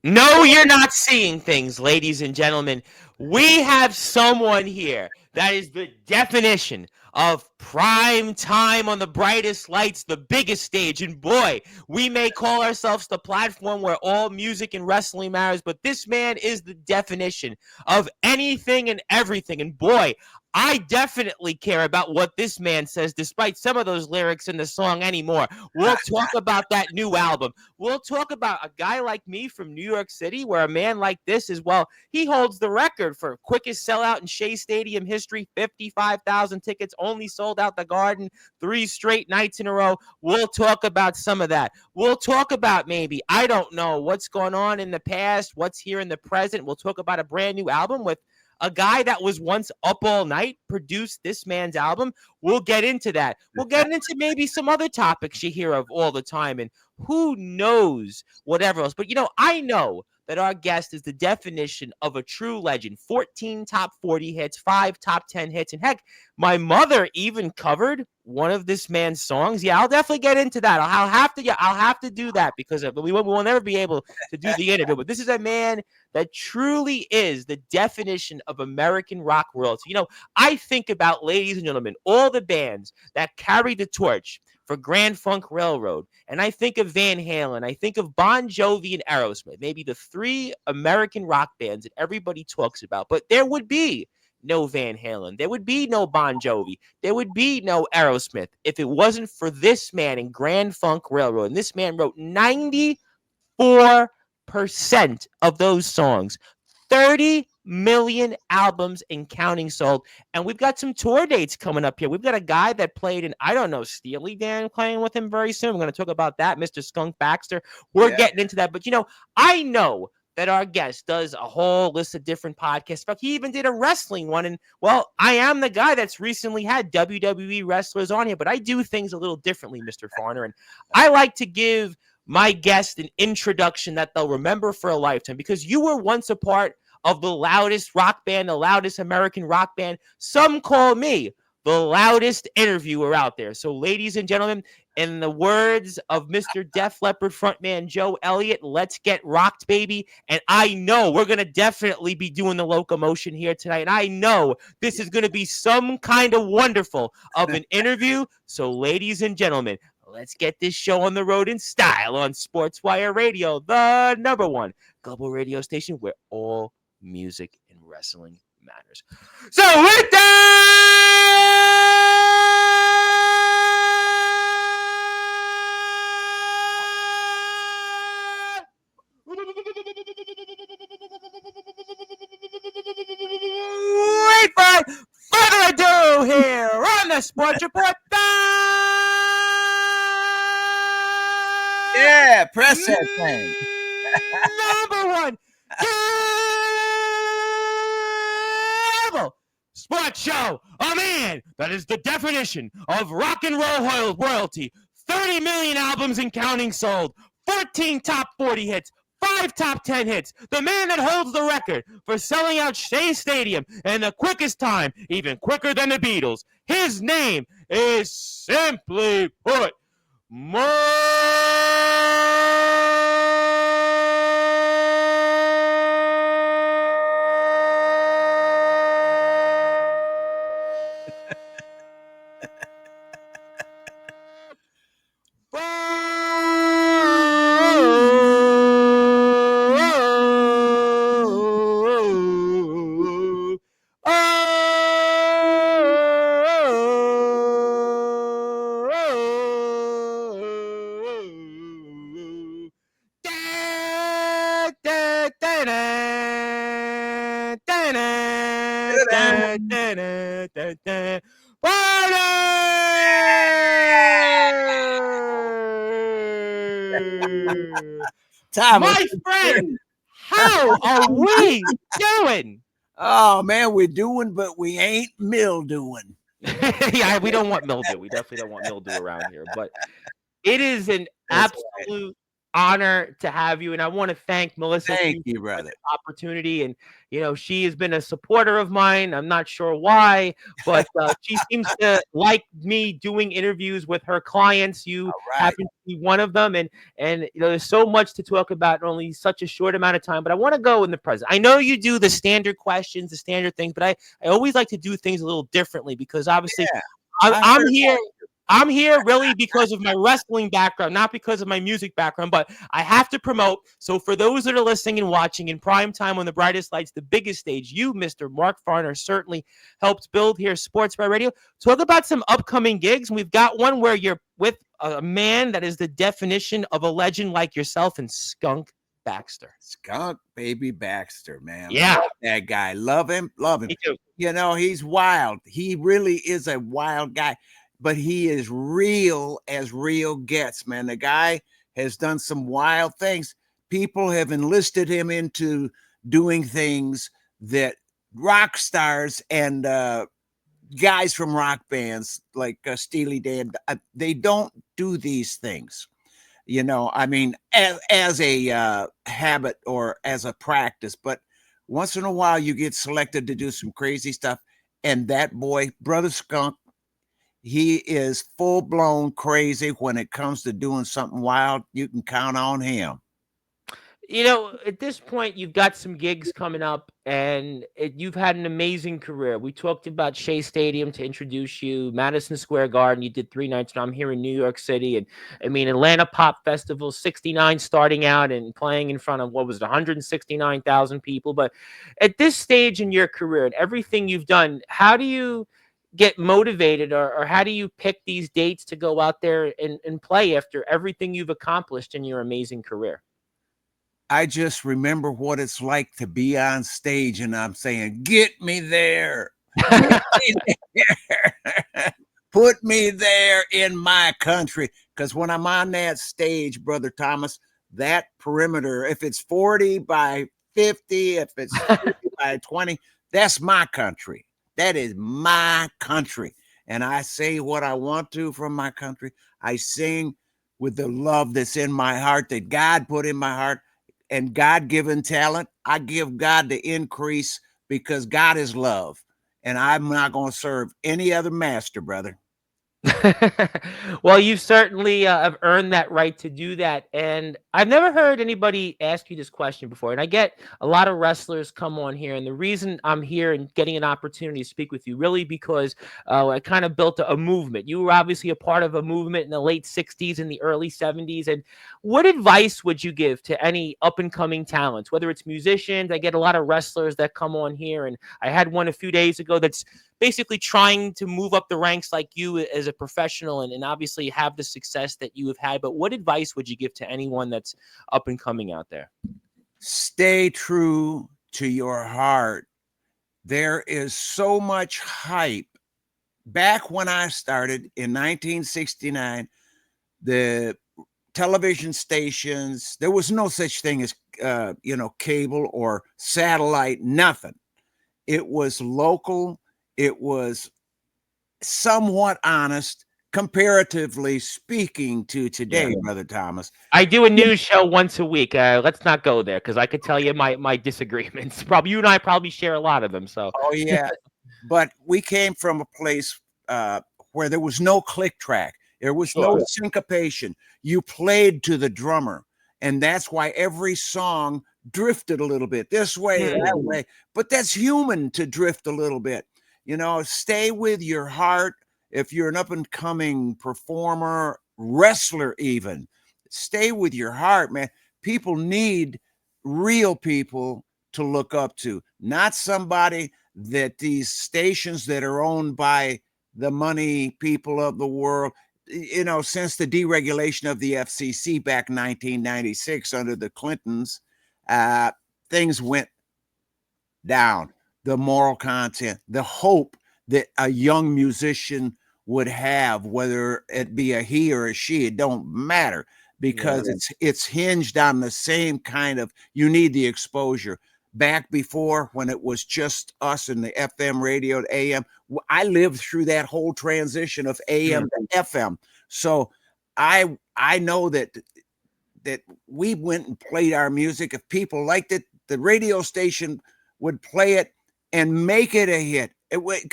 No, you're not seeing things, ladies and gentlemen. We have someone here that is the definition of prime time on the brightest lights, the biggest stage. And boy, we may call ourselves the platform where all music and wrestling matters, but this man is the definition of anything and everything. And boy, I definitely care about what this man says, despite some of those lyrics in the song anymore. We'll talk about that new album. We'll talk about a guy like me from New York City, where a man like this is, well, he holds the record for quickest sellout in Shea Stadium history, 55,000 tickets, only sold out the Garden 3 straight nights in a row. We'll talk about some of that. We'll talk about maybe, I don't know, what's going on in the past, what's here in the present. We'll talk about a brand new album with a guy that was once up all night, produced this man's album. We'll get into that. We'll get into maybe some other topics you hear of all the time, and who knows whatever else. But, I know that our guest is the definition of a true legend. 14 top 40 hits, 5 top 10 hits. And heck, my mother even covered one of this man's songs. Yeah, I'll definitely get into that. I'll have to do that because we will never be able to do the interview. But this is a man that truly is the definition of American rock royalty. I think about, ladies and gentlemen, all the bands that carried the torch for Grand Funk Railroad. And I think of Van Halen. I think of Bon Jovi and Aerosmith, maybe the 3 American rock bands that everybody talks about. But there would be no Van Halen. There would be no Bon Jovi. There would be no Aerosmith if it wasn't for this man in Grand Funk Railroad. And this man wrote 94% of those songs. 30 million albums and counting sold. And we've got some tour dates coming up here. We've got a guy that played in, I don't know, Steely Dan playing with him very soon. We're going to talk about that, Mr. Skunk Baxter. We're getting into that. But, I know that our guest does a whole list of different podcasts. In fact, he even did a wrestling one. And, well, I am the guy that's recently had WWE wrestlers on here, but I do things a little differently, Mr. Farner. And I like to give my guest an introduction that they'll remember for a lifetime, because you were once a part of the loudest rock band, the loudest American rock band. Some call me the loudest interviewer out there. So, ladies and gentlemen, in the words of Mr. Def Leppard frontman Joe Elliott, let's get rocked, baby. And I know we're going to definitely be doing the locomotion here tonight. And I know this is going to be some kind of wonderful of an interview. So, ladies and gentlemen, let's get this show on the road in style on Sportzwire Radio, the #1 global radio station where all music and wrestling matters. So with that, without further ado, here on the Sports Report. Yeah, press that thing. #1 sports show, a man that is the definition of rock and roll royalty. 30 million albums and counting sold, 14 top 40 hits, 5 top 10 hits. The man that holds the record for selling out Shea Stadium in the quickest time, even quicker than the Beatles. His name is, simply put, my friend, how are we doing? Oh, man, we're doing, but we ain't mildewing. Yeah, we don't want mildew. We definitely don't want mildew around here. But it is an absolute honor to have you. And I want to thank Melissa Thank Fusion you, for brother. this opportunity. And, she has been a supporter of mine. I'm not sure why, but she seems to like me doing interviews with her clients. You All right. happen to be one of them. And there's so much to talk about in only such a short amount of time. But I want to go in the present. I know you do the standard questions, the standard things, but I always like to do things a little differently because obviously Yeah. I'm, I I'm heard here. I'm here really because of my wrestling background, not because of my music background, but I have to promote. So for those that are listening and watching in prime time on the brightest lights, the biggest stage, you, Mr. Mark Farner, certainly helped build here Sportzwire Radio. Talk about some upcoming gigs. And we've got one where you're with a man that is the definition of a legend like yourself and Skunk Baxter. Skunk Baby Baxter, man. Yeah, Love that guy. Love him. Love him. me too. He's wild. He really is a wild guy, but he is real as real gets, man. The guy has done some wild things. People have enlisted him into doing things that rock stars and guys from rock bands like Steely Dan, they don't do these things. I mean, as a habit or as a practice, but once in a while you get selected to do some crazy stuff. And that boy, Brother Skunk, he is full blown crazy when it comes to doing something wild. You can count on him. At this point, you've got some gigs coming up, and you've had an amazing career. We talked about Shea Stadium to introduce you, Madison Square Garden. You did 3 nights, and I'm here in New York City. And I mean, Atlanta Pop Festival, 69 starting out and playing in front of, what was it, 169,000 people. But at this stage in your career and everything you've done, how do you get motivated or how do you pick these dates to go out there and play after everything you've accomplished in your amazing career? I just remember what it's like to be on stage and I'm saying, get me there. Get me there. Put me there in my country. Because when I'm on that stage, Brother Thomas, that perimeter, if it's 40 by 50, if it's 50 by 20, that's my country. That is my country. And I say what I want to from my country. I sing with the love that's in my heart, that God put in my heart. And God-given talent, I give God the increase because God is love. And I'm not going to serve any other master, brother. Well, you certainly have earned that right to do that. And I've never heard anybody ask you this question before. And I get a lot of wrestlers come on here. And the reason I'm here and getting an opportunity to speak with you, really because I kind of built a movement. You were obviously a part of a movement in the late 60s and the early 70s. And what advice would you give to any up and coming talents, whether it's musicians? I get a lot of wrestlers that come on here. And I had one a few days ago that's basically trying to move up the ranks like you as a professional and obviously have the success that you have had. But what advice would you give to anyone that's up and coming out there? Stay true to your heart. There is so much hype. Back when I started in 1969, the television stations, there was no such thing as, cable or satellite, nothing. It was local. It was somewhat honest, comparatively speaking to today, Brother Thomas. I do a news show once a week. Let's not go there because I could tell you my disagreements. Probably you and I probably share a lot of them. So, Oh, yeah. But we came from a place where there was no click track. There was no syncopation. You played to the drummer. And that's why every song drifted a little bit this way, that way. But that's human to drift a little bit. Stay with your heart. If you're an up and coming performer, wrestler, even, stay with your heart, man. People need real people to look up to, not somebody that these stations that are owned by the money people of the world, since the deregulation of the FCC back in 1996 under the Clintons, things went down. The moral content, the hope that a young musician would have, whether it be a he or a she, it don't matter, because it's hinged on the same kind of, you need the exposure. Back before, when it was just us and the FM radio to AM, I lived through that whole transition of AM to FM. So I know that that we went and played our music. If people liked it, the radio station would play it and make it a hit.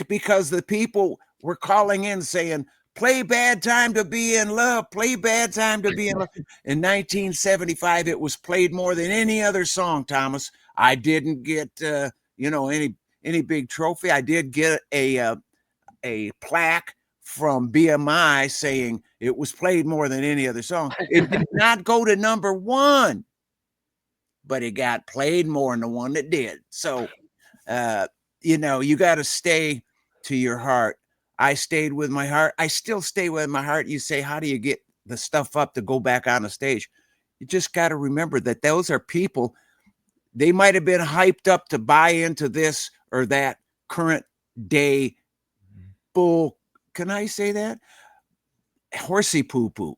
Because the people were calling in saying, play Bad Time to Be in Love, play Bad Time to Be in Love. In 1975, it was played more than any other song, Thomas. I didn't get, any big trophy. I did get a plaque from BMI saying it was played more than any other song. It did not go to number one, but it got played more than the one that did. So, you got to stay to your heart. I stayed with my heart. I still stay with my heart. You say, how do you get the stuff up to go back on the stage? You just got to remember that those are people. They might have been hyped up to buy into this or that current day bull. Can I say that? Horsey poo poo.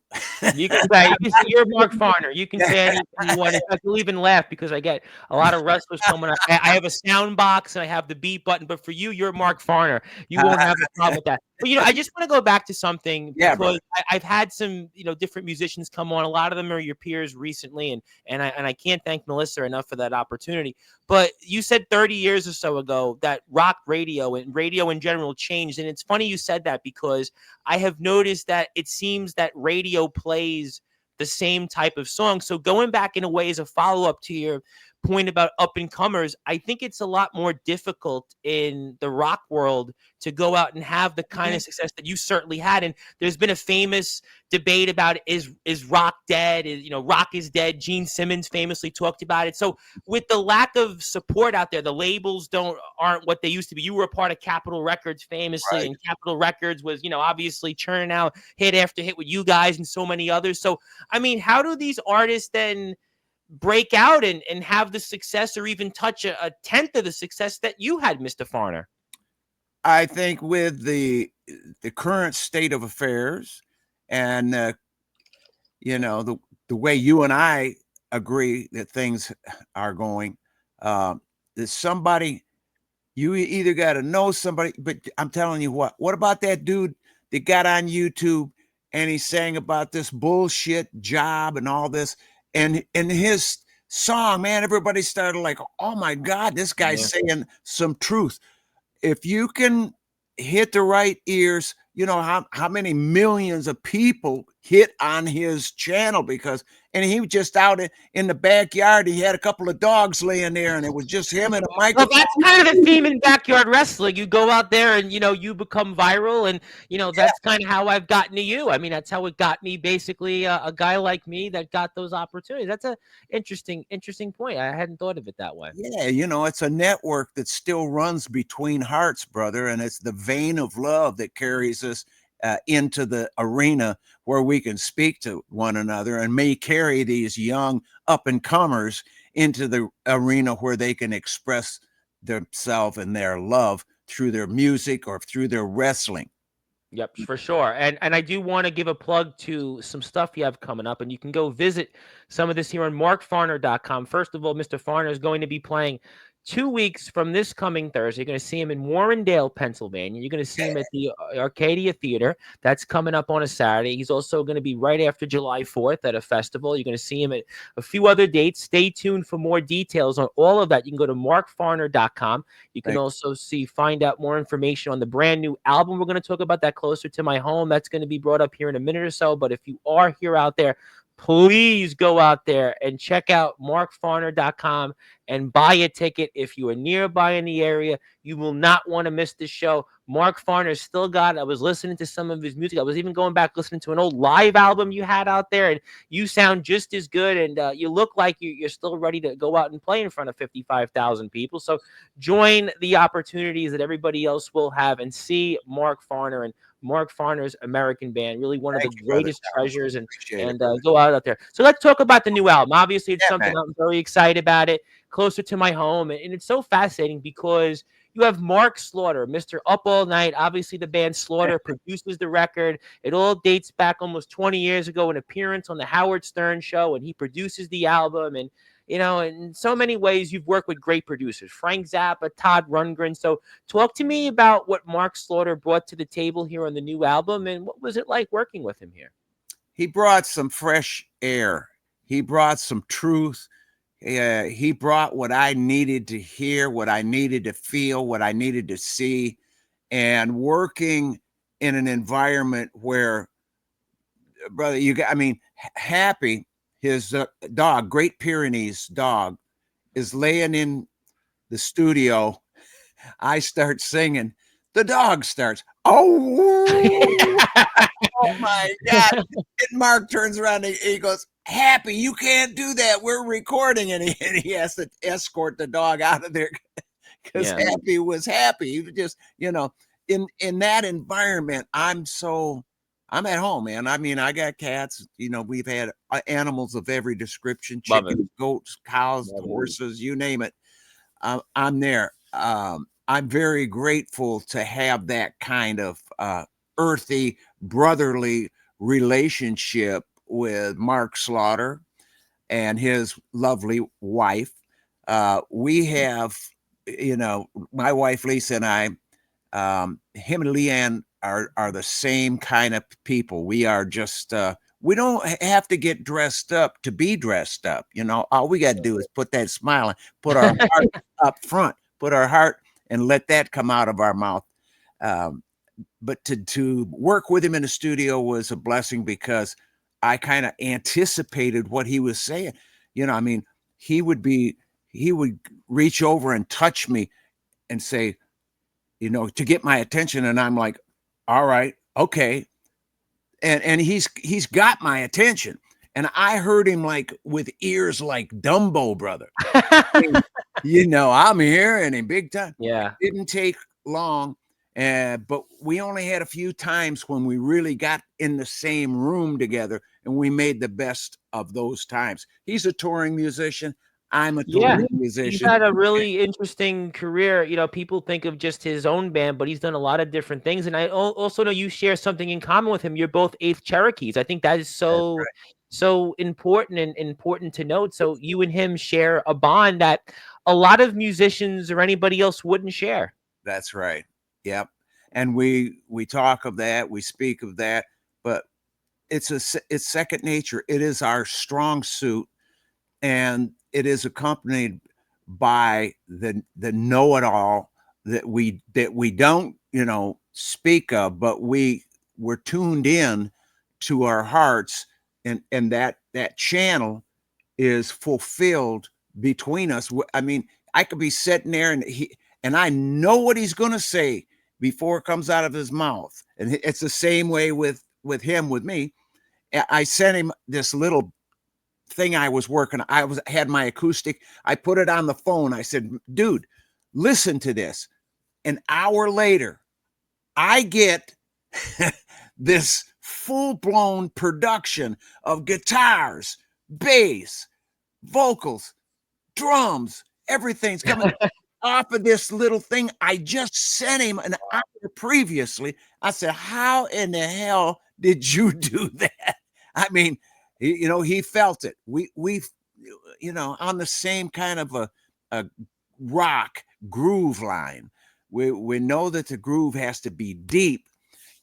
You can say you're Mark Farner. You can say anything you want. In fact, you'll even laugh because I get a lot of wrestlers coming up. I have a sound box and I have the beat button, but for you, you're Mark Farner. You won't have a problem with that. But I just want to go back to something because I've had some different musicians come on. A lot of them are your peers recently, and I can't thank Melissa enough for that opportunity. But you said 30 years or so ago that rock radio and radio in general changed, and it's funny you said that because I have noticed that it seems that radio plays the same type of song. So going back in a way as a follow-up to your point about up-and-comers, I think it's a lot more difficult in the rock world to go out and have the kind of success that you certainly had. And there's been a famous debate about is rock dead? Rock is dead. Gene Simmons famously talked about it. So with the lack of support out there, the labels aren't what they used to be. You were a part of Capitol Records famously, right. And Capitol Records was, obviously churning out hit after hit with you guys and so many others. So, I mean, how do these artists then break out and have the success or even touch a tenth of the success that you had, Mr. Farner? I think with the current state of affairs and, the way you and I agree that things are going, there's somebody, you either got to know somebody, but I'm telling you what about that dude that got on YouTube and he sang about this bullshit job and all this, and in his song, man, everybody started like, oh my God, this guy's saying some truth. If you can hit the right ears, how many millions of people hit on his channel and he was just out in the backyard. He had a couple of dogs laying there and it was just him and a microphone. Well, that's kind of the theme in backyard wrestling. You go out there and, you become viral and, that's kind of how I've gotten to you. I mean, that's how it got me, basically a guy like me that got those opportunities. That's a interesting point. I hadn't thought of it that way. Yeah. It's a network that still runs between hearts, brother. And it's the vein of love that carries us into the arena where we can speak to one another and may carry these young up and comers into the arena where they can express themselves and their love through their music or through their wrestling. Yep, for sure. And I do want to give a plug to some stuff you have coming up, and you can go visit some of this here on markfarner.com. First of all, Mr. Farner is going to be playing 2 weeks from this coming Thursday. You're going to see him in Warrendale, Pennsylvania. You're going to see him at the Arcadia Theater. That's coming up on a Saturday. He's also going to be right after July 4th at a festival. You're going to see him at a few other dates. Stay tuned for more details on all of that. You can go to markfarner.com. You can also find out more information on the brand new album. We're going to talk about that closer to my home. That's going to be brought up here in a minute or so. But if you are here out there, please go out there and check out markfarner.com and buy a ticket. If you are nearby in the area, you will not want to miss this show. Mark Farner still got it. I was listening to some of his music. I was even going back listening to an old live album you had out there, and you sound just as good, and you look like you're still ready to go out and play in front of 55,000 people. So join the opportunities that everybody else will have and see Mark Farner and Mark Farner's American Band, really one of the greatest treasures, and go out there. So let's talk about the new album. Obviously, it's something I'm very excited about it, closer to my home. And it's so fascinating because you have Mark Slaughter, Mr. Up All Night. Obviously, the band Slaughter produces the record. It all dates back almost 20 years ago, an appearance on the Howard Stern show, and he produces the album. And in so many ways, you've worked with great producers, Frank Zappa, Todd Rundgren. So talk to me about what Mark Slaughter brought to the table here on the new album, and what was it like working with him here? He brought some fresh air. He brought some truth. He brought what I needed to hear, what I needed to feel, what I needed to see, and working in an environment where, brother, Happy, his dog, Great Pyrenees dog, is laying in the studio. I start singing. The dog starts, oh, oh my God. And Mark turns around and he goes, Happy, you can't do that. We're recording. And he has to escort the dog out of there because Happy was happy. He was just, in that environment, I'm at home, man. I mean, I got cats, we've had animals of every description, chickens, goats, cows, horses, you name it. I'm there. I'm very grateful to have that kind of earthy, brotherly relationship with Mark Slaughter and his lovely wife. We have, my wife Lisa and I, him and Leanne are the same kind of people. We are just we don't have to get dressed up to be dressed up. All we got to do is put that smile on, put our heart up front, put our heart, and let that come out of our mouth. But to work with him in the studio was a blessing because I kind of anticipated what he was saying. He would reach over and touch me and say, to get my attention. And I'm like, all right, okay. And he's got my attention. And I heard him like with ears like Dumbo, brother. I'm hearing him big time. Yeah. It didn't take long. But we only had a few times when we really got in the same room together, and we made the best of those times. He's a touring musician. I'm a touring musician. He's had a really interesting career. People think of just his own band, but he's done a lot of different things. And I also know you share something in common with him. You're both 8th Cherokees. I think that is so important and important to note. So you and him share a bond that a lot of musicians or anybody else wouldn't share. That's right. Yep. And we talk of that, we speak of that, but it's second nature. It is our strong suit, and it is accompanied by the know-it-all that we don't, speak of, but we're tuned in to our hearts, and that channel is fulfilled between us. I mean, I could be sitting there and I know what he's going to say before it comes out of his mouth. And it's the same way with him, with me. I sent him this little thing I was working. Had my acoustic. I put it on the phone. I said, dude, listen to this. An hour later, I get this full-blown production of guitars, bass, vocals, drums, everything's coming off of this little thing I just sent him an hour previously. I said, how in the hell did you do that? I mean, he felt it. We on the same kind of a rock groove line. We know that the groove has to be deep.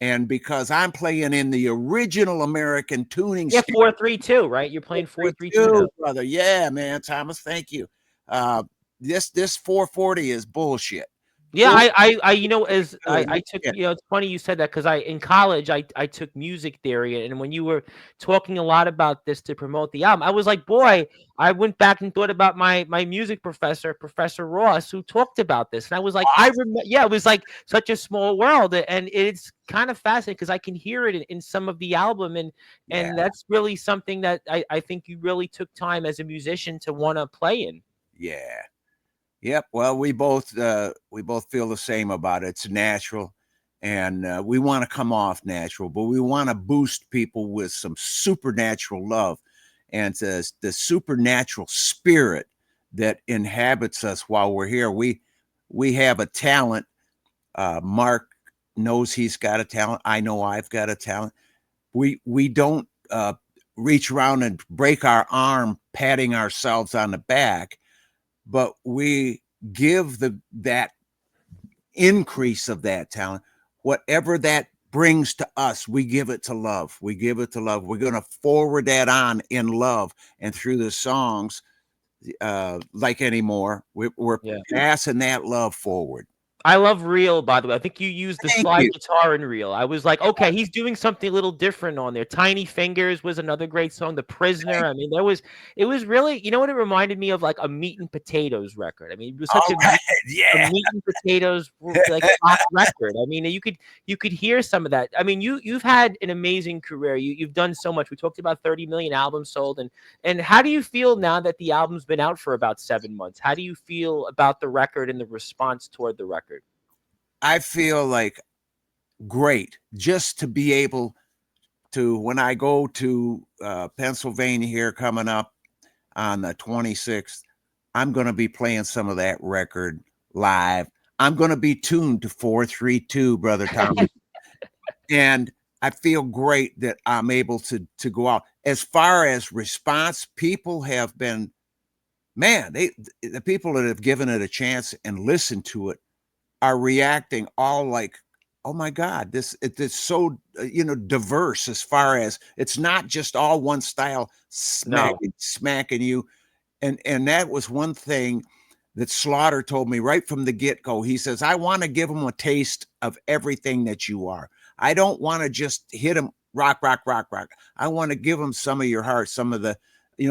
And because I'm playing in the original American tuning. Yeah, 4-3-2, right? You're playing 4-3-2, brother. Yeah, man, Thomas, thank you. This 440 is bullshit. Yeah, I took, it's funny you said that because in college I took music theory, and when you were talking a lot about this to promote the album, I was like, boy, I went back and thought about my music professor, Professor Ross, who talked about this, and I was like, I remember, it was like such a small world, and it's kind of fascinating because I can hear it in some of the album, and that's really something that I think you really took time as a musician to want to play in. Yeah. Yep. Well, we both feel the same about it. It's natural, and we want to come off natural, but we want to boost people with some supernatural love and the supernatural spirit that inhabits us while we're here. We have a talent. Mark knows he's got a talent. I know I've got a talent. We don't reach around and break our arm patting ourselves on the back, but we give that increase of that talent, whatever that brings to us, we give it to love. We give it to love. We're going to forward that on in love, and through the songs, like anymore, we're Yeah. passing that love forward. I love Reel, by the way. I think you used the Thank slide you. guitar in Reel. I was like, okay, he's doing something a little different on there. Tiny Fingers was another great song. The Prisoner. I mean, it was really, you know what it reminded me of? Like a Meat and Potatoes record. I mean, it was All such right. a Yeah. Meat and Potatoes like pop record. I mean, you could hear some of that. I mean, you've had an amazing career. You've done so much. We talked about 30 million albums sold, and how do you feel now that the album's been out for about 7 months? How do you feel about the record and the response toward the record? I feel like great just to be able to, when I go to Pennsylvania here coming up on the 26th, I'm going to be playing some of that record live. I'm going to be tuned to 432, Brother Tommy. And I feel great that I'm able to go out. As far as response, people have been, man, the people that have given it a chance and listened to it are reacting all like, oh my God, it's so diverse, as far as it's not just all one style No. smacking you. And that was one thing that Slaughter told me right from the get-go. He says, I want to give them a taste of everything that you are. I don't want to just hit them rock, rock, rock, rock. I want to give them some of your heart, some of the,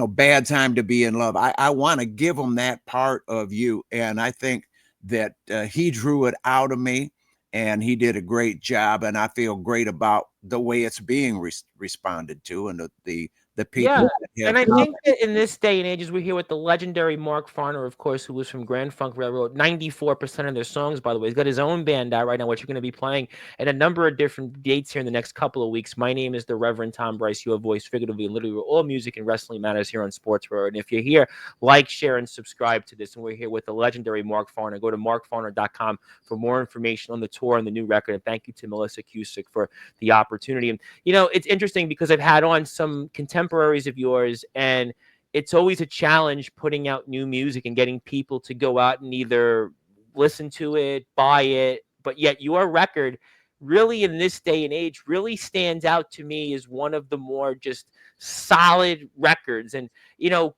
bad time to be in love. I want to give them that part of you. And I think that he drew it out of me, and he did a great job. And I feel great about the way it's being responded to, and the people Yeah, that have. and I think that in this day and age, as we're here with the legendary Mark Farner, of course, who was from Grand Funk Railroad, 94% of their songs, by the way. He's got his own band out right now, which you're going to be playing at a number of different dates here in the next couple of weeks. My name is the Reverend Tom Bryce, your voice, figuratively and literally, where all music and wrestling matters here on Sportswire. And if you're here, like, share, and subscribe to this. And we're here with the legendary Mark Farner. Go to markfarner.com for more information on the tour and the new record. And thank you to Melissa Cusick for the opportunity. And, it's interesting because I've had on some contemporaries of yours, and it's always a challenge putting out new music and getting people to go out and either listen to it, buy it, but yet your record really in this day and age really stands out to me as one of the more just solid records. And,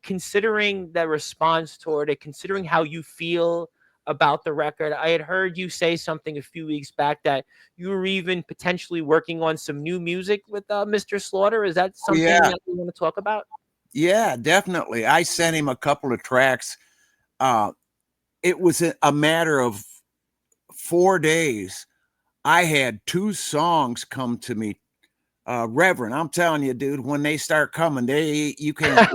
considering the response toward it, considering how you feel about the record, I had heard you say something a few weeks back that you were even potentially working on some new music with Mr. Slaughter. Is that Oh, something yeah. that you want to talk about? Yeah, definitely. I sent him a couple of tracks. It was a matter of 4 days. I had 2 songs come to me. Reverend, I'm telling you, dude, when they start coming, you can't.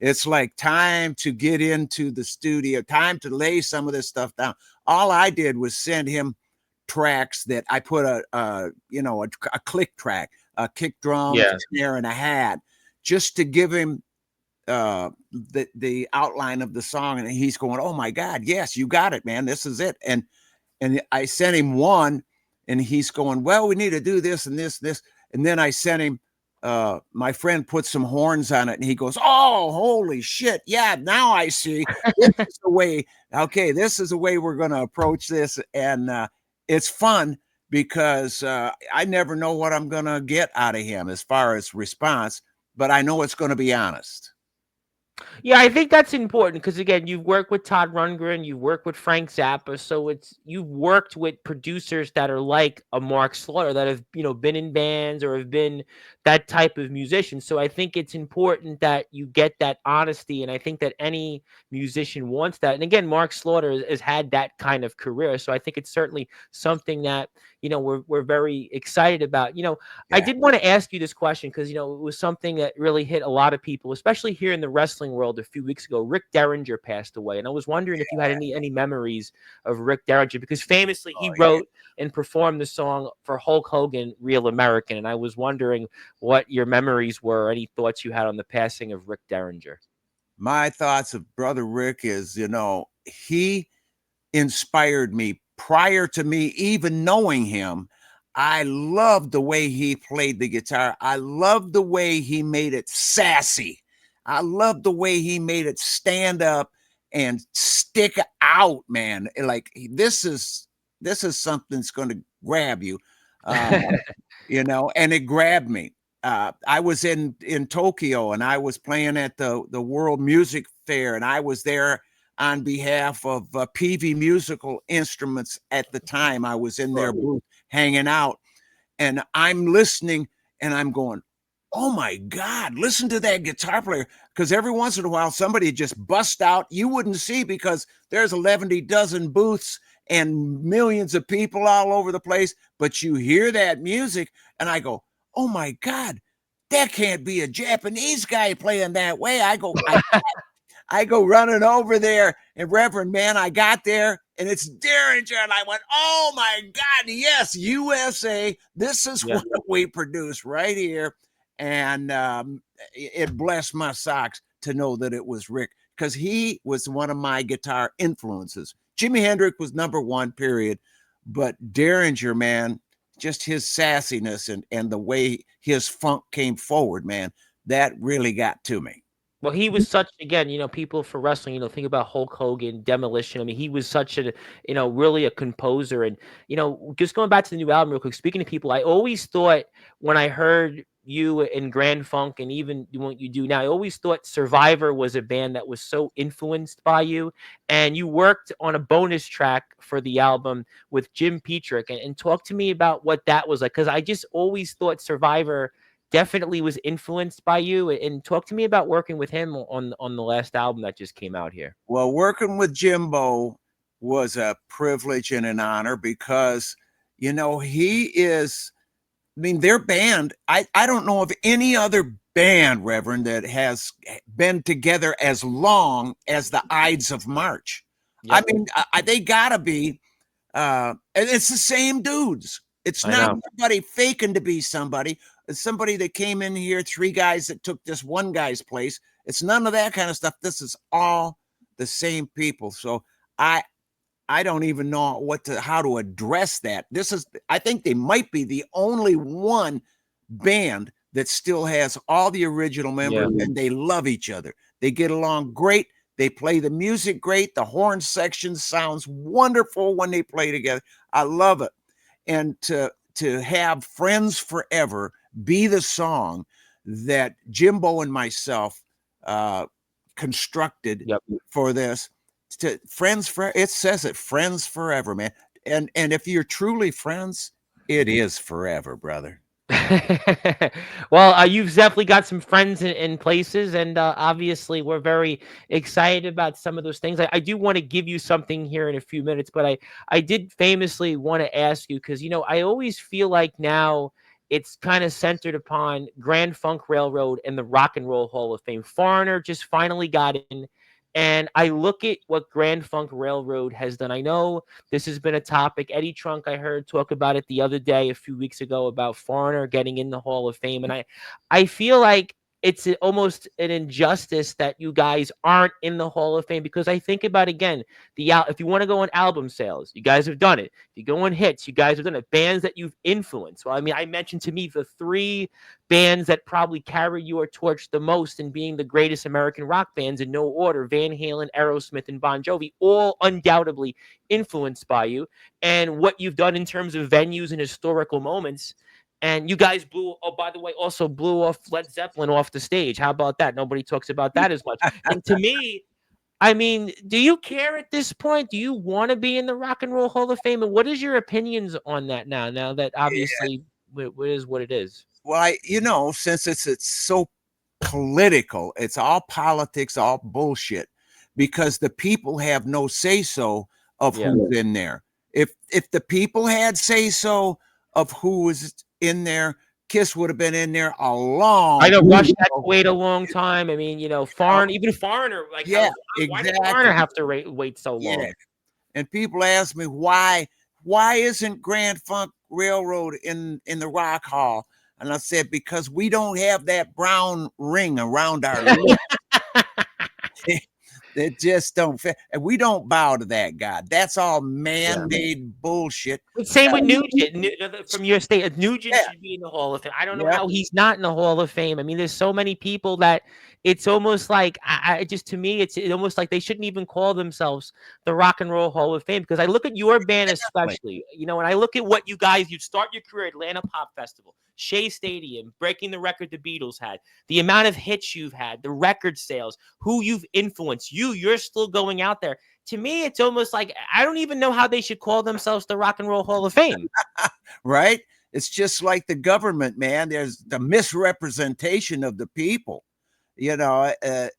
It's like time to get into the studio, time to lay some of this stuff down. All I did was send him tracks that I put a click track, a kick drum, Yeah. snare, and a hat, just to give him the outline of the song. And he's going, oh my God, yes, you got it, man, this is it. And I sent him one, and he's going, well, we need to do this and this and this. And then I sent him, my friend put some horns on it, and he goes, oh, holy shit, yeah, now I see. This is the way. Okay, this is the way we're going to approach this. And it's fun because I never know what I'm going to get out of him as far as response, but I know it's going to be honest. Yeah, I think that's important because again, you've worked with Todd Rundgren, you've worked with Frank Zappa, so you've worked with producers that are like a Mark Slaughter that have been in bands or have been that type of musician. So I think it's important that you get that honesty, and I think that any musician wants that. And again, Mark Slaughter has had that kind of career, so I think it's certainly something that we're very excited about. I did want to ask you this question because it was something that really hit a lot of people, especially here in the wrestling world. A few weeks ago, Rick Derringer passed away, and I was wondering if you had any memories of Rick Derringer, because famously he wrote and performed the song for Hulk Hogan, "Real American," and I was wondering what your memories were, any thoughts you had on the passing of Rick Derringer. My thoughts of Brother Rick is, he inspired me prior to me even knowing him. I loved the way he played the guitar. I loved the way he made it sassy. I loved the way he made it stand up and stick out, man. Like this is something that's going to grab you. uh, and it grabbed me. I was in Tokyo, and I was playing at the World Music Fair, and I was there on behalf of PV Musical Instruments at the time. I was in their booth hanging out, and I'm listening, and I'm going, oh my God, listen to that guitar player. Because every once in a while, somebody just bust out. You wouldn't see because there's 11 dozen booths and millions of people all over the place. But you hear that music, and I go, oh my God, that can't be a Japanese guy playing that way. I go running over there, and Reverend, man, I got there, and it's Derringer, and I went, oh my God, yes, USA. This is what we produce right here. And it blessed my socks to know that it was Rick, because he was one of my guitar influences. Jimi Hendrix was number one, period. But Derringer, man, just his sassiness and the way his funk came forward, man, that really got to me. Well, he was such, again, people for wrestling, think about Hulk Hogan, Demolition. I mean, he was such a, really a composer. And, just going back to the new album real quick, speaking to people, I always thought when I heard you in Grand Funk and even what you do now, I always thought Survivor was a band that was so influenced by you. And you worked on a bonus track for the album with Jim Petrick, and talk to me about what that was like. Cause I just always thought Survivor definitely was influenced by you, and talk to me about working with him on the last album that just came out here. Well, working with Jimbo was a privilege and an honor because, he is, I mean, their band, I don't know of any other band, Reverend, that has been together as long as the Ides of March. Yep. I mean, they gotta be, and it's the same dudes. It's not somebody faking to be somebody. It's somebody that came in here, three guys that took this one guy's place. It's none of that kind of stuff. This is all the same people. So I don't even know how to address that. I think they might be the only one band that still has all the original members, and they love each other. They get along great. They play the music great. The horn section sounds wonderful when they play together. I love it. And to have Friends Forever be the song that Jimbo and myself constructed for this, it says it, Friends Forever, man. And if you're truly friends, it is forever, brother. Well, you've definitely got some friends in places, and obviously we're very excited about some of those things. I do want to give you something here in a few minutes, but I did famously want to ask you, because I always feel like now it's kind of centered upon Grand Funk Railroad and the Rock and Roll Hall of Fame. Farner just finally got in, and I look at what Grand Funk Railroad has done. I know this has been a topic. Eddie Trunk, I heard talk about it the other day, a few weeks ago, about Farner getting in the Hall of Fame. And I feel like it's almost an injustice that you guys aren't in the Hall of Fame, because I think about, again, if you want to go on album sales, you guys have done it. If you go on hits, you guys have done it. Bands that you've influenced. Well, I mean, I mentioned to me the three bands that probably carry your torch the most in being the greatest American rock bands in no order: Van Halen, Aerosmith, and Bon Jovi, all undoubtedly influenced by you and what you've done in terms of venues and historical moments. And you guys by the way, also blew off Led Zeppelin off the stage. How about that? Nobody talks about that as much. And to me, I mean, do you care at this point? Do you want to be in the Rock and Roll Hall of Fame? And what is your opinions on that now? Now that obviously it is what it is. Well, since it's so political, it's all politics, all bullshit, because the people have no say-so of who's in there. If the people had say-so of who was in there, Kiss would have been in there a long. I know Rush had to wait a long time. I mean, even Foreigner, like, exactly. Why did Foreigner have to wait so long? Yeah. And people ask me why isn't Grand Funk Railroad in the Rock Hall? And I said, because we don't have that brown ring around our lips. It just don't fit. And we don't bow to that God. That's all man-made bullshit. Same with Nugent from your state. Nugent Yeah. should be in the Hall of Fame. I don't know Yep. how he's not in the Hall of Fame. I mean, there's so many people that it's almost like I just to me, it's almost like they shouldn't even call themselves the Rock and Roll Hall of Fame because I look at your band especially, and I look at what you start your career at Atlanta Pop Festival, Shea Stadium, breaking the record the Beatles had, the amount of hits you've had, the record sales, who you've influenced. You're still going out there. To me, it's almost like I don't even know how they should call themselves the Rock and Roll Hall of Fame. Right? It's just like the government, man. There's the misrepresentation of the people. That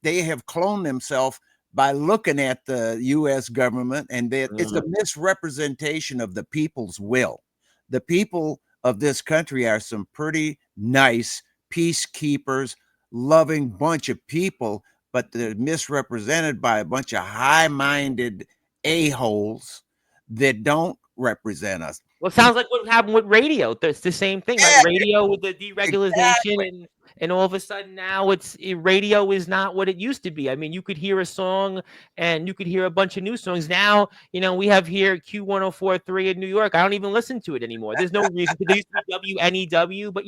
they have cloned themselves by looking at the U.S. government, and it's a misrepresentation of the people's will. The people of this country are some pretty nice peacekeepers, loving bunch of people, but they're misrepresented by a bunch of high-minded a-holes that don't represent us. Well, it sounds like what happened with radio. It's the same thing, right? Radio with the deregulation and all of a sudden now radio is not what it used to be. I mean, you could hear a song and you could hear a bunch of new songs. Now, we have here Q1043 in New York. I don't even listen to it anymore. There's no reason to. There used to be WNEW, but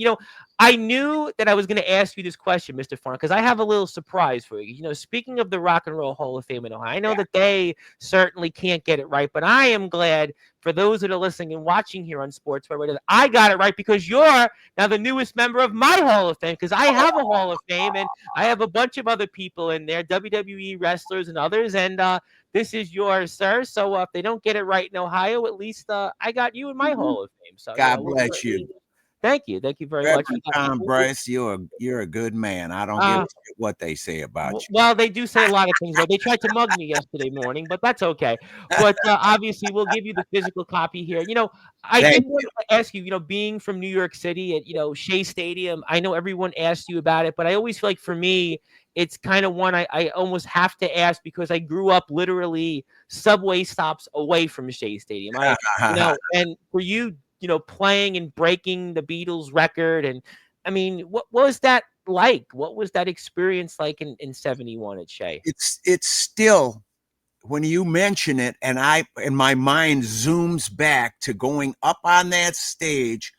I knew that I was going to ask you this question, Mr. Farner, because I have a little surprise for you. Speaking of the Rock and Roll Hall of Fame in Ohio, I know that they certainly can't get it right, but I am glad for those that are listening and watching here on Sportzwire, I got it right because you're now the newest member of my Hall of Fame because I have a Hall of Fame and I have a bunch of other people in there, WWE wrestlers and others, and this is yours, sir. So if they don't get it right in Ohio, at least I got you in my Hall of Fame. So God bless you. Thank you very much. Tom Bryce, you're a good man. I don't give a shit what they say about you. Well, they do say a lot of things. Right? They tried to mug me yesterday morning, but that's okay. But obviously, we'll give you the physical copy here. I did want to ask you. Being from New York City at Shea Stadium, I know everyone asked you about it, but I always feel like for me, it's kind of one I almost have to ask because I grew up literally subway stops away from Shea Stadium. And for you. Playing and breaking the Beatles record. And I mean, what was that like? What was that experience like in 71 at Shea? It's still, when you mention it and my mind zooms back to going up on that stage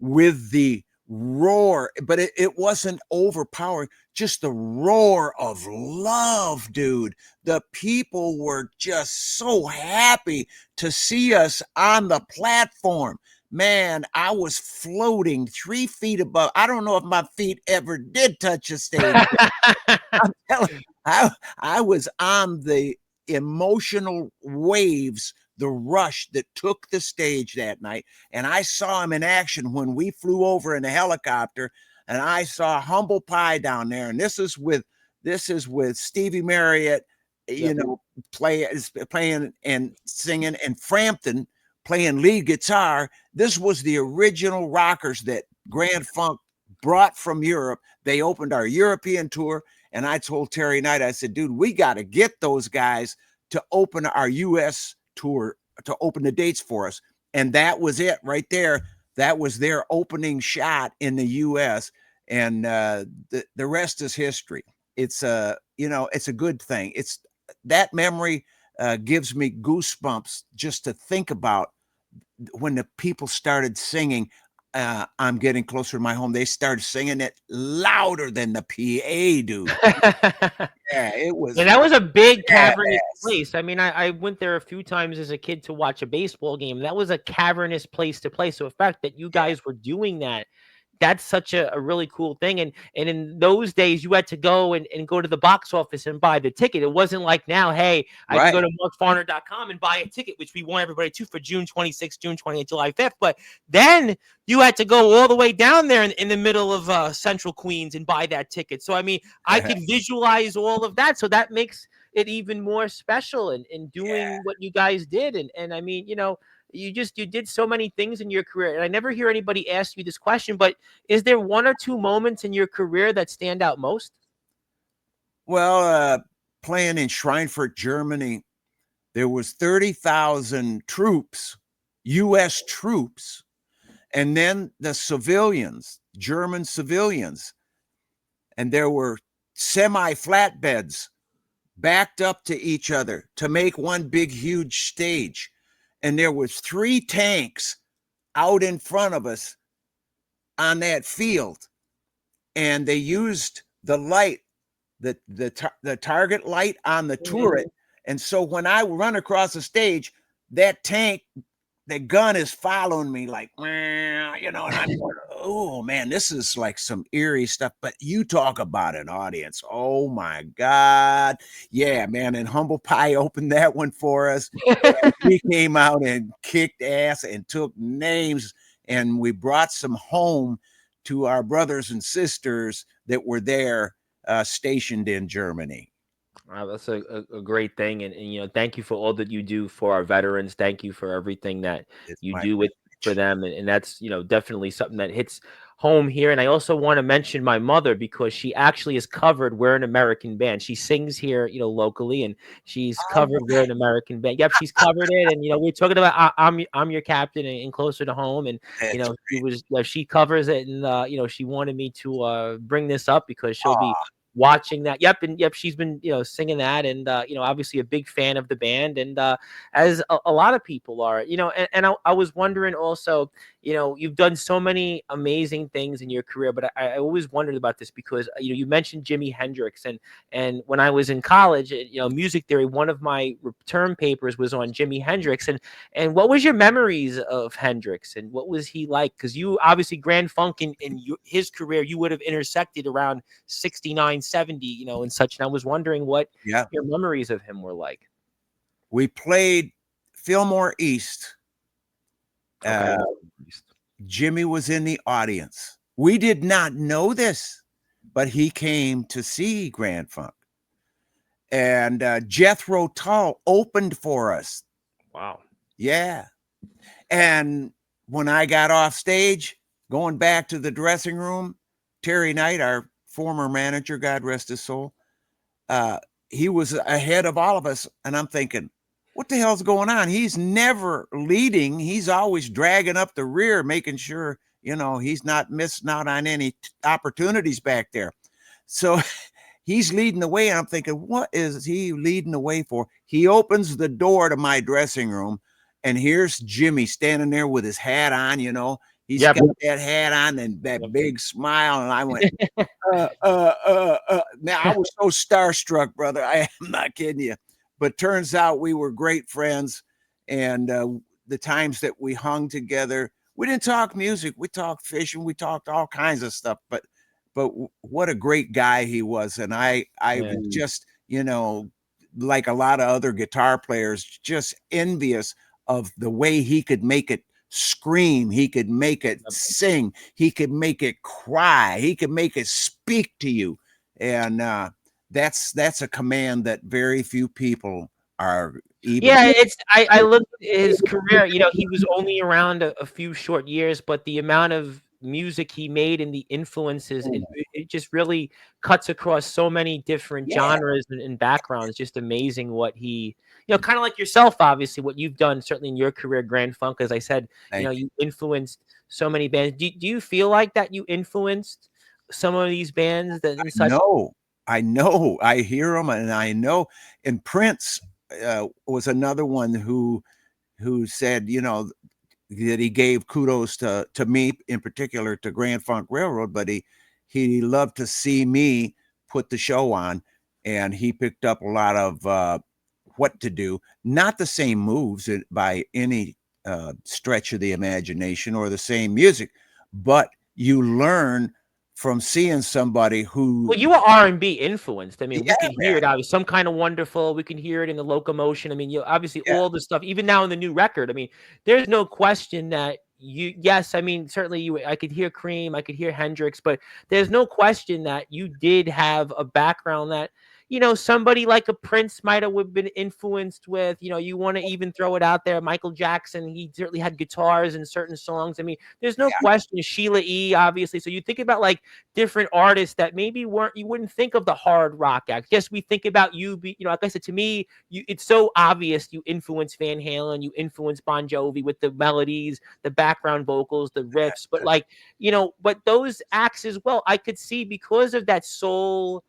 with the roar, but it wasn't overpowering, just the roar of love, dude. The people were just so happy to see us on the platform. Man, I was floating 3 feet above. I don't know if my feet ever did touch the stage. I'm telling you, I was on the emotional waves, the rush that took the stage that night. And I saw him in action when we flew over in a helicopter, and I saw Humble Pie down there. And this is with Stevie Marriott, playing and singing, and Frampton playing lead guitar. This was the original rockers that Grand Funk brought from Europe. They opened our European tour, and I told Terry Knight, I said, dude, we got to get those guys to open our U.S. tour, to open the dates for us. And that was it right there. That was their opening shot in the U.S. And the rest is history. It's it's a good thing. It's that memory gives me goosebumps just to think about when the people started singing, I'm getting closer to my home. They started singing it louder than the PA, dude. Yeah, it was. And that was a big cavernous place. I mean, I went there a few times as a kid to watch a baseball game. That was a cavernous place to play. So the fact that you guys were doing that, that's such a really cool thing. And in those days, you had to go and go to the box office and buy the ticket. It wasn't like now, hey, I can go to markfarner.com and buy a ticket, which we want everybody to for June 26th, June 28th, July 5th. But then you had to go all the way down there in the middle of central Queens and buy that ticket. So, I mean, I could visualize all of that. So that makes it even more special in doing what you guys did. And I mean, you did so many things in your career. And I never hear anybody ask you this question, but is there one or two moments in your career that stand out most? Well, playing in Schweinfurt, Germany, there was 30,000 troops, U.S. troops, and then the civilians, German civilians. And there were semi-flatbeds backed up to each other to make one big, huge stage. And there was 3 tanks out in front of us on that field. And they used the light, the target light on the turret. And so when I run across the stage, that tank, the gun is following me like, and I'm going, oh man, this is like some eerie stuff. But you talk about an audience. Oh my God. Yeah, man. And Humble Pie opened that one for us. We came out and kicked ass and took names, and we brought some home to our brothers and sisters that were there stationed in Germany. Wow, that's a great thing, and thank you for all that you do for our veterans. Thank you for everything that It's you my do with for privilege. them, and that's definitely something that hits home here. And I also want to mention my mother because she actually is covered. We're an American band. She sings here, locally, and she's All covered. We're right. an American band. Yep, she's covered it, and we're talking about I'm your captain and closer to home, and That's she was she covers it, and she wanted me to bring this up because she'll be watching that. Yep, and yep, she's been singing that, and obviously a big fan of the band, and as a lot of people are, and I was wondering also, you've done so many amazing things in your career, but I always wondered about this because you mentioned Jimi Hendrix, and when I was in college, music theory, one of my term papers was on Jimi Hendrix, and what was your memories of Hendrix, and what was he like? Because you obviously Grand Funk in his career, you would have intersected around 69, 70, and such. And I was wondering what Yeah. your memories of him were like. We played Fillmore East. Okay. Uh, Jimmy was in the audience. We did not know this, but he came to see Grand Funk. And Jethro Tull opened for us. Wow. Yeah. And when I got off stage, going back to the dressing room, Terry Knight, our former manager, God rest his soul, uh, he was ahead of all of us. And I'm thinking, what the hell's going on? He's never leading. He's always dragging up the rear, making sure, he's not missing out on any opportunities back there. So he's leading the way. And I'm thinking, what is he leading the way for? He opens the door to my dressing room, and here's Jimmy standing there with his hat on, he's Yep. got that hat on and that big smile. And I went, now I was so starstruck, brother. I am not kidding you. But turns out we were great friends. And the times that we hung together, we didn't talk music. We talked fishing. We talked all kinds of stuff. But what a great guy he was. And I was just, like a lot of other guitar players, just envious of the way he could make it scream, he could make it sing, he could make it cry, he could make it speak to you. And that's a command that very few people are even. Yeah, I looked at his career, he was only around a few short years, but the amount of music he made and the influences, it just really cuts across so many different Yeah. genres and backgrounds. Just amazing what he, kind of like yourself, obviously, what you've done, certainly in your career, Grand Funk, as I said, you influenced so many bands. Do you feel like that you influenced some of these bands that and such? I know, I hear them, and I know. And Prince was another one who said, that he gave kudos to me, in particular to Grand Funk Railroad, but he loved to see me put the show on, and he picked up a lot of what to do. Not the same moves by any stretch of the imagination, or the same music, but you learn from seeing somebody who. Well, you were R&B influenced. I mean, we Yeah, can hear man. it. Obviously, Some Kind of Wonderful. We can hear it in the Locomotion. I mean, obviously Yeah. all the stuff. Even now in the new record, I mean, there's no question that you. Yes, I mean, certainly you. I could hear Cream. I could hear Hendrix, but there's no question that you did have a background that somebody like a Prince might have been influenced with. You want to even throw it out there. Michael Jackson. He certainly had guitars in certain songs. I mean, there's no question. Sheila E. Obviously. So you think about like different artists that maybe you wouldn't think of the hard rock act. Yes, we think about you, like I said, to me, it's so obvious you influence Van Halen, you influence Bon Jovi with the melodies, the background vocals, the riffs, but like, but those acts as well, I could see because of that soul,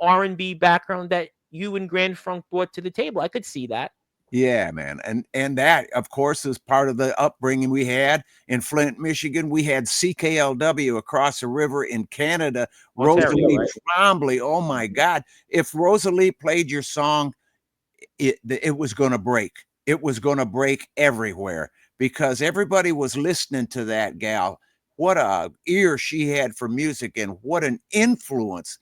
R&B background that you and Grand Funk brought to the table. I could see that. Yeah, man. And that, of course, is part of the upbringing we had in Flint, Michigan. We had CKLW across the river in Canada. Ontario, Rosalie right? Trombley. Oh my God. If Rosalie played your song, it was going to break. It was going to break everywhere because everybody was listening to that gal. What a ear she had for music and what an influence,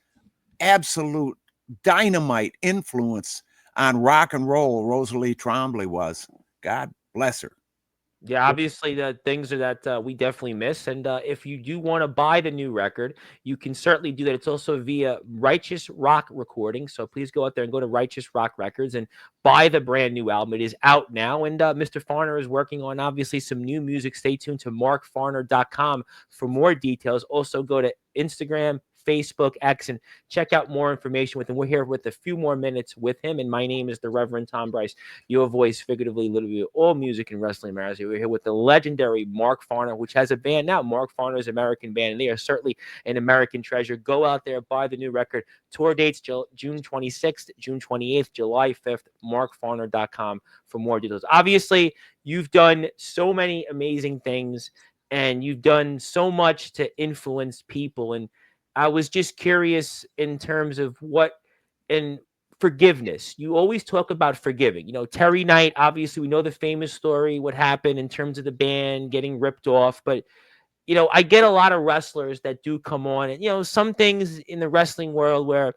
absolute dynamite influence on rock and roll Rosalie Trombley was. God bless her. Yeah, obviously the things are that we definitely miss. And if you do want to buy the new record, you can certainly do that. It's also via Righteous Rock Recording. So please go out there and go to Righteous Rock Records and buy the brand new album. It is out now. And Mr. Farner is working on obviously some new music. Stay tuned to markfarner.com for more details. Also go to Instagram, Facebook, X, and check out more information with him. We're here with a few more minutes with him. And my name is the Reverend Tom Bryce, your voice, figuratively, literally, all music and wrestling matters. We're here with the legendary Mark Farner, which has a band now. Mark Farner's American band, and they are certainly an American treasure. Go out there, buy the new record. Tour dates June 26th, June 28th, July 5th, markfarner.com for more details. Obviously, you've done so many amazing things, and you've done so much to influence people. And I was just curious in terms of what and forgiveness. You always talk about forgiving. Terry Knight, obviously, we know the famous story, what happened in terms of the band getting ripped off. But, I get a lot of wrestlers that do come on. And, some things in the wrestling world where,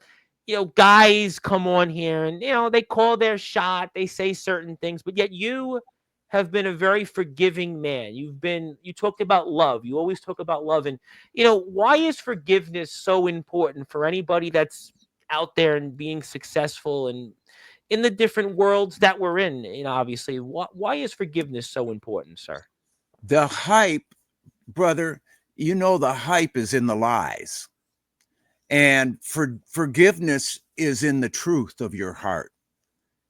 guys come on here and, they call their shot, they say certain things, but yet you have been a very forgiving man. You talked about love. You always talk about love. And, why is forgiveness so important for anybody that's out there and being successful and in the different worlds that we're in? Obviously, why is forgiveness so important, sir? The hype, brother, the hype is in the lies. And forgiveness is in the truth of your heart.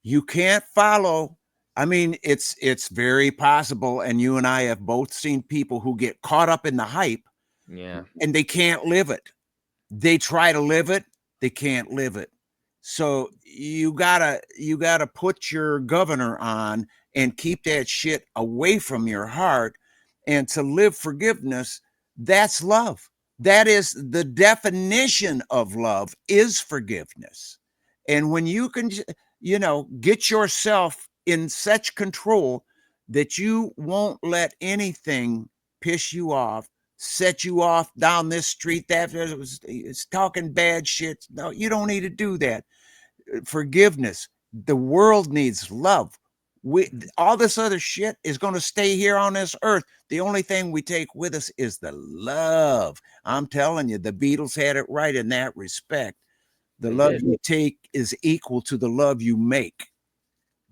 You can't follow. I mean, it's very possible. And you and I have both seen people who get caught up in the hype. Yeah. And they can't live it. They try to live it. They can't live it. So you gotta put your governor on and keep that shit away from your heart. And to live forgiveness, that's love. That is the definition of love, is forgiveness. And when you can, get yourself in such control that you won't let anything piss you off, set you off down this street, it's talking bad shit. No, you don't need to do that. Forgiveness. The world needs love. All this other shit is going to stay here on this earth. The only thing we take with us is the love. I'm telling you, the Beatles had it right in that respect. The love you take is equal to the love you make.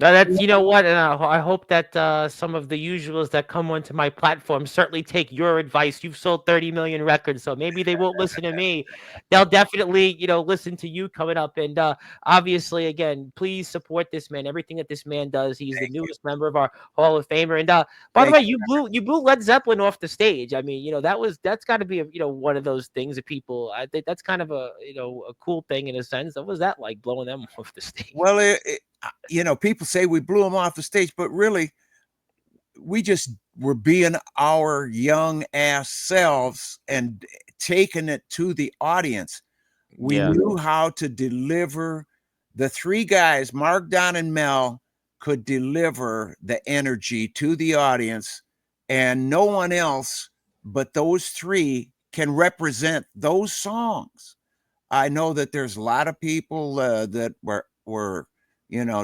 Now that's, what, and I hope that some of the usuals that come onto my platform certainly take your advice. You've sold 30 million records, so maybe they won't listen to me. They'll definitely, listen to you coming up. And obviously, again, please support this man. Everything that this man does. He's the newest member of our Hall of Famer. And by the way, you blew Led Zeppelin off the stage. I mean, that's got to be one of those things that people. I think that's kind of a a cool thing in a sense. What was that like, blowing them off the stage? Well, people say we blew them off the stage, but really, we just were being our young ass selves and taking it to the audience. We knew how to deliver. The three guys, Mark, Don, and Mel, could deliver the energy to the audience, and no one else but those three can represent those songs. I know that there's a lot of people that were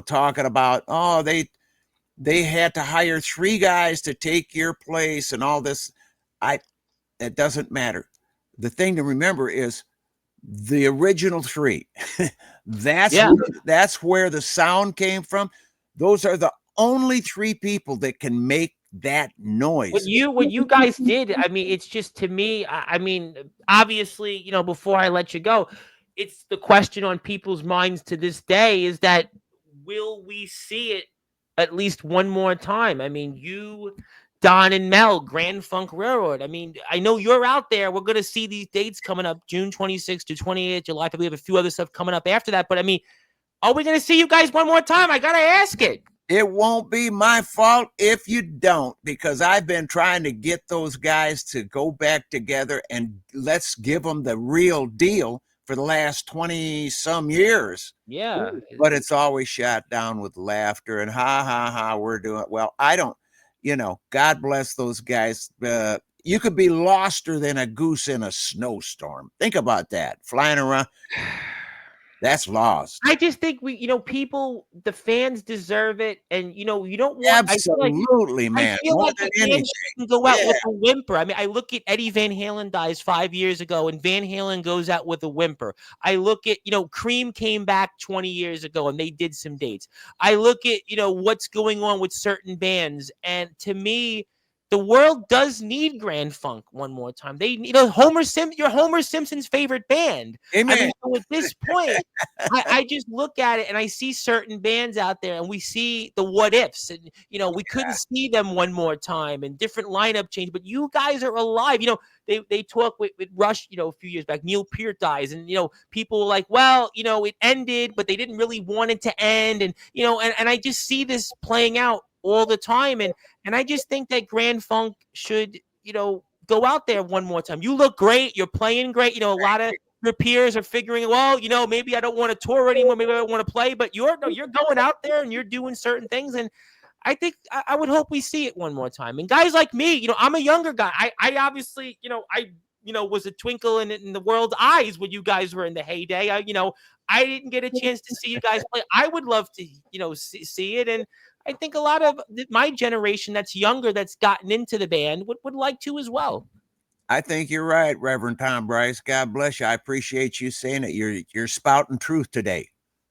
talking about, oh, they had to hire three guys to take your place and all this. It doesn't matter. The thing to remember is the original three. That's where the sound came from. Those are the only three people that can make that noise. What you guys did, I mean, it's just, to me, I mean, obviously, before I let you go, it's the question on people's minds to this day is that, will we see it at least one more time? I mean, you, Don, and Mel, Grand Funk Railroad. I mean, I know you're out there. We're going to see these dates coming up, June 26th to 28th, July 5th. We have a few other stuff coming up after that. But I mean, Are we going to see you guys one more time? I got to ask it. It won't be my fault if you don't, because I've been trying to get those guys to go back together and let's give them the real deal for the last 20 some years. Yeah. But it's always shot down with laughter and ha, ha, ha, we're doing well. I don't, God bless those guys. You could be loster than a goose in a snowstorm. Think about that. Flying around. That's lost. I just think people, the fans deserve it. And, you don't want. Absolutely, man. I feel More like than the fans anything. shouldn't go out with a whimper. I mean, I look at Eddie Van Halen dies 5 years ago, and Van Halen goes out with a whimper. I look at, Cream came back 20 years ago, and they did some dates. I look at, what's going on with certain bands. And to me, the world does need Grand Funk one more time. They, you're Homer Simpson's favorite band. Amen. I mean, so at this point, I just look at it and I see certain bands out there, and we see the what ifs, and we couldn't see them one more time, and different lineup change. But you guys are alive. They talk with Rush, a few years back. Neil Peart dies, and people were like, well, it ended, but they didn't really want it to end, and and I just see this playing out all the time, and I just think that Grand Funk should go out there one more time. You look great, you're playing great. A lot of your peers are figuring, well, maybe I don't want to tour anymore, maybe I don't want to play, but you're going out there and you're doing certain things, and I think I would hope we see it one more time. And guys like me, I'm a younger guy. I obviously, I was a twinkle in the world's eyes when you guys were in the heyday. I didn't get a chance to see you guys play. I would love to, see it. And I think a lot of my generation that's younger, that's gotten into the band, would like to as well. I think you're right, Reverend Tom Bryce. God bless you. I appreciate you saying it. You're spouting truth today.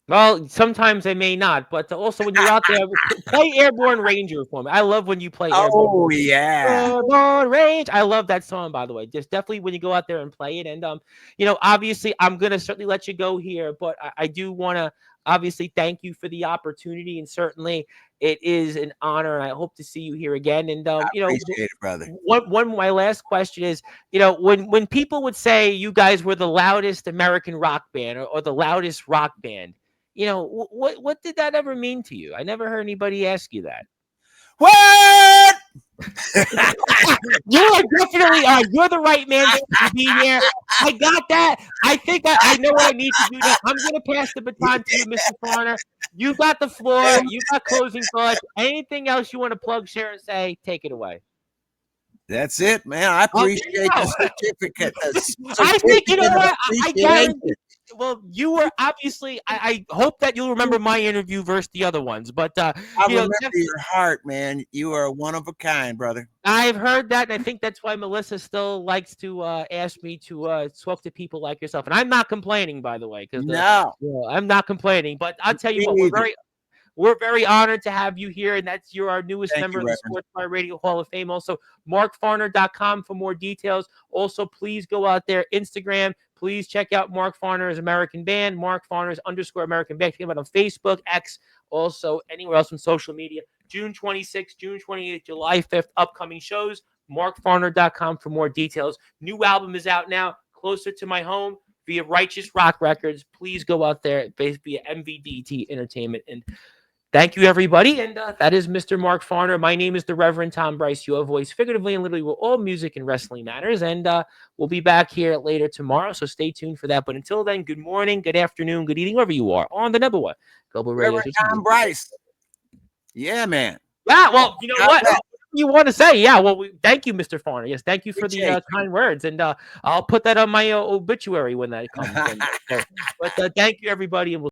Well, sometimes I may not, but also when you're out there, play Airborne Ranger for me. I love when you play Airborne. Oh, yeah. Airborne Range. I love that song, by the way. Just definitely when you go out there and play it. And, obviously I'm going to certainly let you go here, but I do want to obviously thank you for the opportunity. And certainly it is an honor. And I hope to see you here again. And, I appreciate it, brother. My last question is, when people would say you guys were the loudest American rock band or the loudest rock band, what did that ever mean to you? I never heard anybody ask you that. What? You are definitely you're the right man to be here. I got that. I think I know what I need to do now. I'm going to pass the baton to you, Mr. Farner. You got the floor. You got closing thoughts. Anything else you want to plug, share, and say, take it away. That's it, man. I appreciate the certificate. I think, what? I guarantee. Well, you were obviously. I hope that you'll remember my interview versus the other ones. But I remember your heart, man. You are one of a kind, brother. I've heard that, and I think that's why Melissa still likes to ask me to talk to people like yourself. And I'm not complaining, by the way, because I'm not complaining. But I'll tell you what, we're very honored to have you here, and you're our newest member of the Sportzwire Radio Hall of Fame. Also, markfarner.com for more details. Also, please go out there, Instagram. Please check out Mark Farner's American Band, Mark Farner's _American Band. Check him out on Facebook, X, also anywhere else on social media. June 26th, June 28th, July 5th, upcoming shows. markfarner.com for more details. New album is out now, Closer to My Home, via Righteous Rock Records. Please go out there via MVDT Entertainment. And thank you, everybody. And that is Mr. Mark Farner. My name is the Reverend Tom Bryce, your voice, figuratively and literally, where all music and wrestling matters. And we'll be back here later tomorrow, so stay tuned for that. But until then, good morning, good afternoon, good evening, wherever you are on the number one Global Radio. Reverend Tom Bryce. Yeah, man. Yeah, well, you know what? You want to say? Yeah, well, thank you, Mr. Farner. Yes, thank you for the kind words. And I'll put that on my obituary when that comes. But thank you, everybody. And we'll